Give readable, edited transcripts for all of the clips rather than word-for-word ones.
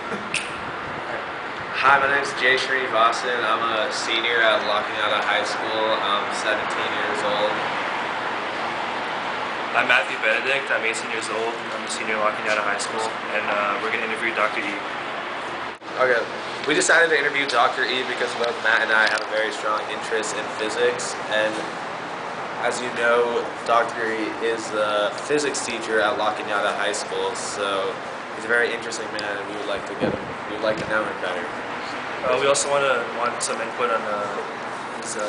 Hi, my name is Jay Srinivasan. I'm a senior at La Cañada High School. I'm 17 years old. I'm Matthew Benedict. I'm 18 years old. I'm a senior at La Cañada High School, and we're going to interview Dr. E. Okay, we decided to interview Dr. E because both Matt and I have a very strong interest in physics, and as you know, Dr. E is the physics teacher at La Cañada High School, so he's a very interesting man, and we would like to know him better. We also want some input on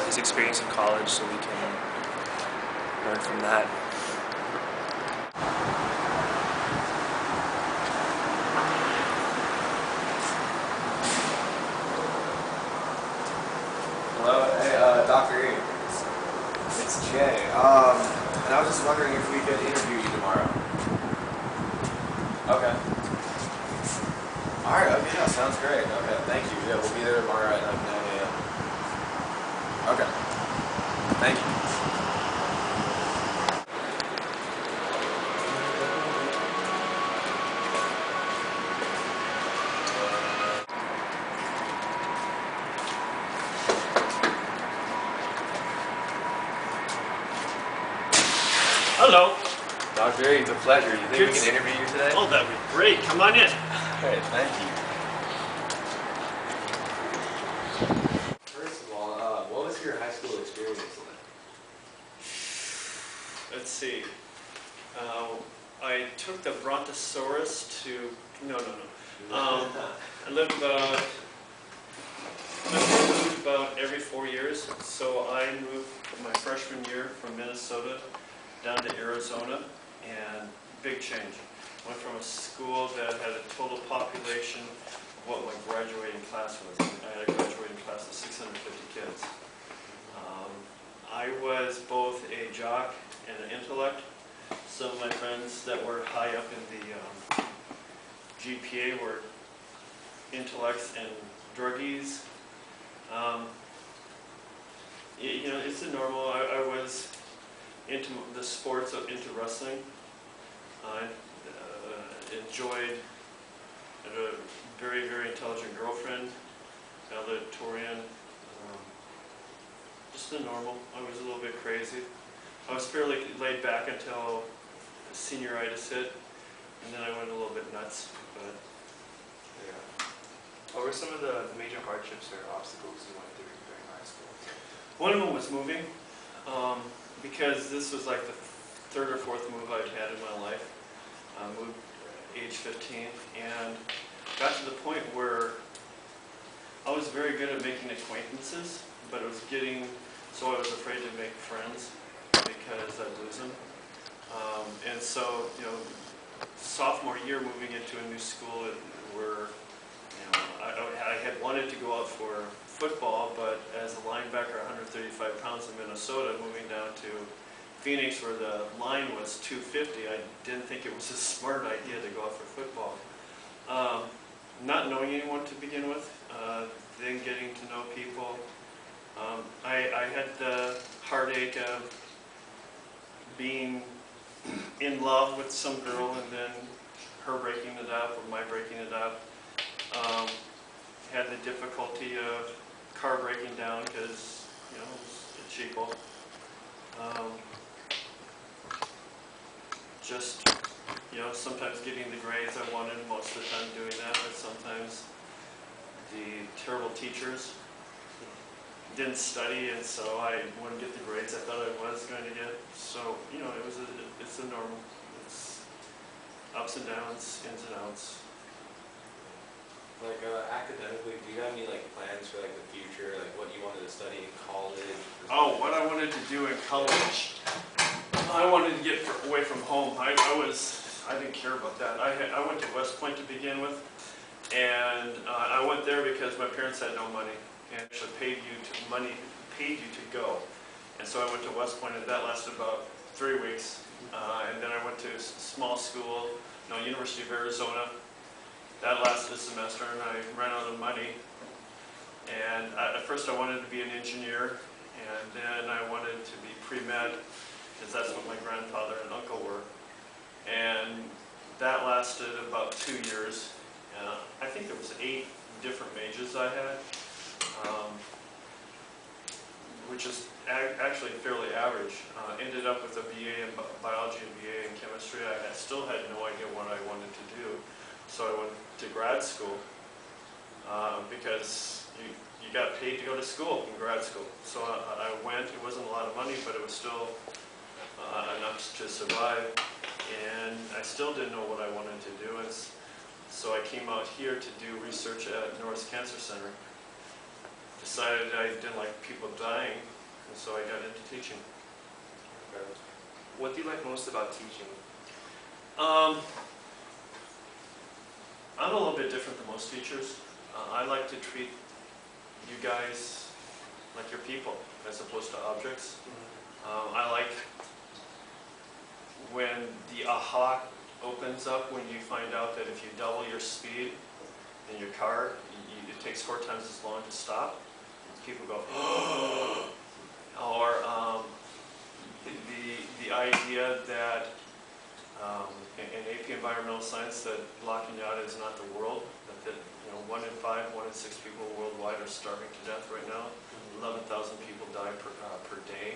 his experience in college, so we can learn from that. Hello, hey, Dr. E. It's Jay. And I was just wondering if we could interview you tomorrow. Okay. Alright, okay, yeah, sounds great. Okay, thank you. Yeah, we'll be there tomorrow at 9 a.m. Okay. Thank you. Hello. Dr. E, it's a pleasure. You think we can interview you today? Oh, that'd be great. Come on in. Great, thank you. First of all, what was your high school experience like? Let's see. I took the Brontosaurus to... No. I lived about every 4 years. So I moved my freshman year from Minnesota down to Arizona, and big change. Went from a school that had a total population of what my graduating class was. I had a graduating class of 650 kids. I was both a jock and an intellect. Some of my friends that were high up in the GPA were intellects and druggies. It's a normal. I was into the sports, into wrestling. I enjoyed, had a very, very intelligent girlfriend, valedictorian. Just the normal. I was a little bit crazy. I was fairly laid back until senioritis hit, and then I went a little bit nuts. But Yeah. What were some of the major hardships or obstacles you went through during high school? one of them was moving, because this was like the third or fourth move I'd had in my life. I moved age 15 and got to the point where I was very good at making acquaintances, but it was getting so I was afraid to make friends because I'd lose them. And so, sophomore year moving into a new school where I had wanted to go out for football, but as a linebacker, 135 pounds in Minnesota, moving down to Phoenix where the line was 250, I didn't think it was a smart idea to go out for football. Not knowing anyone to begin with, then getting to know people. I had the heartache of being in love with some girl and then her breaking it up or my breaking it up. Had the difficulty of car breaking down because, it was cheapo. Just, sometimes getting the grades I wanted, most of the time doing that, but sometimes the terrible teachers didn't study, and so I wouldn't get the grades I thought I was going to get. So, it's a normal, it's ups and downs, ins and outs. Like, academically, do you have any, plans for, the future, what you wanted to study in college? Oh, what I wanted to do in college, I wanted to get away from home. I didn't care about that. I went to West Point to begin with, and I went there because my parents had no money, and actually paid you to go. And so I went to West Point, and that lasted about 3 weeks. And then I went to small school, University of Arizona. That lasted a semester, and I ran out of money. And at first I wanted to be an engineer, and then I wanted to be pre-med, because that's what my grandfather and uncle were. And that lasted about 2 years. I think there was 8 different majors I had, which is actually fairly average. Ended up with a BA in biology and BA in chemistry. I still had no idea what I wanted to do, so I went to grad school because you got paid to go to school in grad school. So I went. It wasn't a lot of money, but it was still enough to survive, and I still didn't know what I wanted to do. And so I came out here to do research at Norris Cancer Center. Decided I didn't like people dying, and so I got into teaching. What do you like most about teaching? I'm a little bit different than most teachers. I like to treat you guys like your people as opposed to objects. I like when the aha opens up when you find out that if you double your speed in your car, it takes 4 times as long to stop. People go, or the idea that in AP Environmental Science that locking out is not the world, that 1 in 5, 1 in 6 people worldwide are starving to death right now. 11,000 people die per day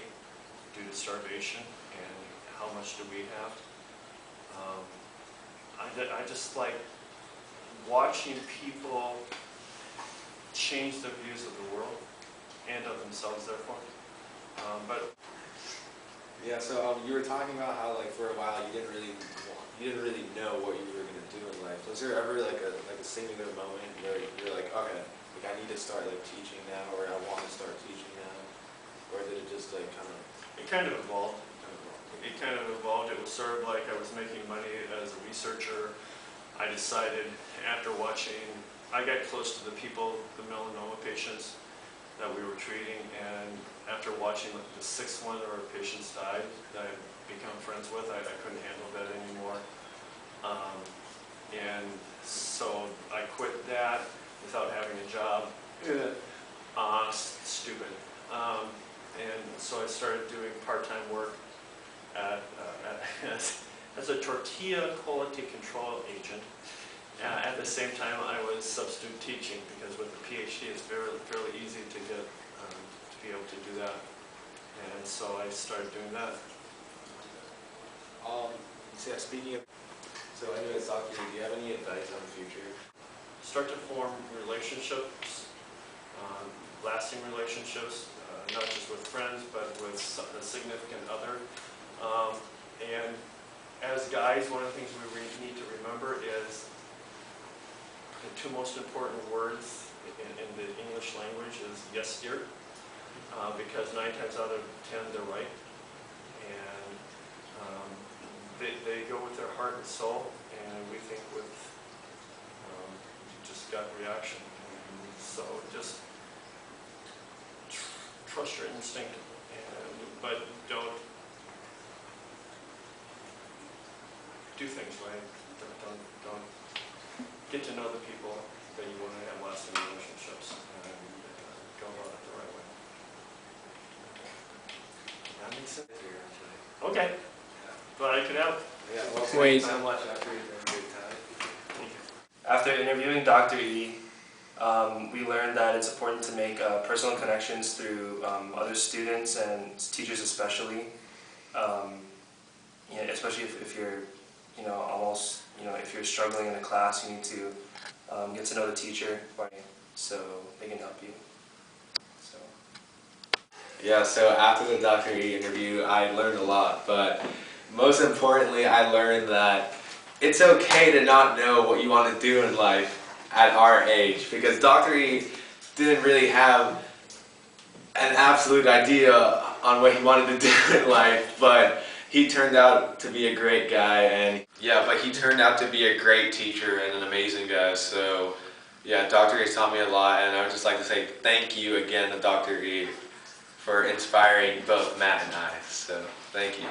due to starvation, and how much do we have? I just like watching people change their views of the world and of themselves, therefore. Yeah, so you were talking about how like for a while you didn't really know what you were gonna do in life. Was there ever like a singular moment where you're like, okay, like I need to start like teaching now, or I want to start teaching now, or did it just like kind of? It kind of evolved. It kind of evolved. It was sort of like I was making money as a researcher. I decided after watching, I got close to the people, the melanoma patients that we were treating, and after watching like the 6th one of our patients died that I'd become friends with, I couldn't handle that anymore. And so I quit that without having a job. Stupid. And so I started doing part-time work as a tortilla quality control agent. At the same time, I was substitute teaching because with the PhD, it's fairly easy to get to be able to do that. And so I started doing that. So yeah, speaking of, so anyways, Dr. do you have any advice on the future? Start to form relationships, lasting relationships, not just with friends, but with a significant other. And as guys, one of the things we need to remember is the 2 most important words in the English language is yes, dear, because 9 times out of 10 they're right, and they go with their heart and soul, and we think with just gut reaction. And so just trust your instinct, but don't do things right. Don't get to know the people that you want to have lasting relationships, and go about it the right way. That makes sense here, actually. Okay. Glad I could help. Yeah, well, thank Wait. you so much. After you've been a great time. Thank you. After interviewing Dr. E, we learned that it's important to make personal connections through other students and teachers especially. Especially if you're, if you're struggling in a class, you need to get to know the teacher so they can help you. So. Yeah, so after the Dr. E interview, I learned a lot, but most importantly, I learned that it's okay to not know what you want to do in life at our age, because Dr. E didn't really have an absolute idea on what he wanted to do in life, but he turned out to be a great guy, and yeah, but he turned out to be a great teacher and an amazing guy. So yeah, Dr. E's taught me a lot, and I would just like to say thank you again to Dr. E for inspiring both Matt and I. So thank you.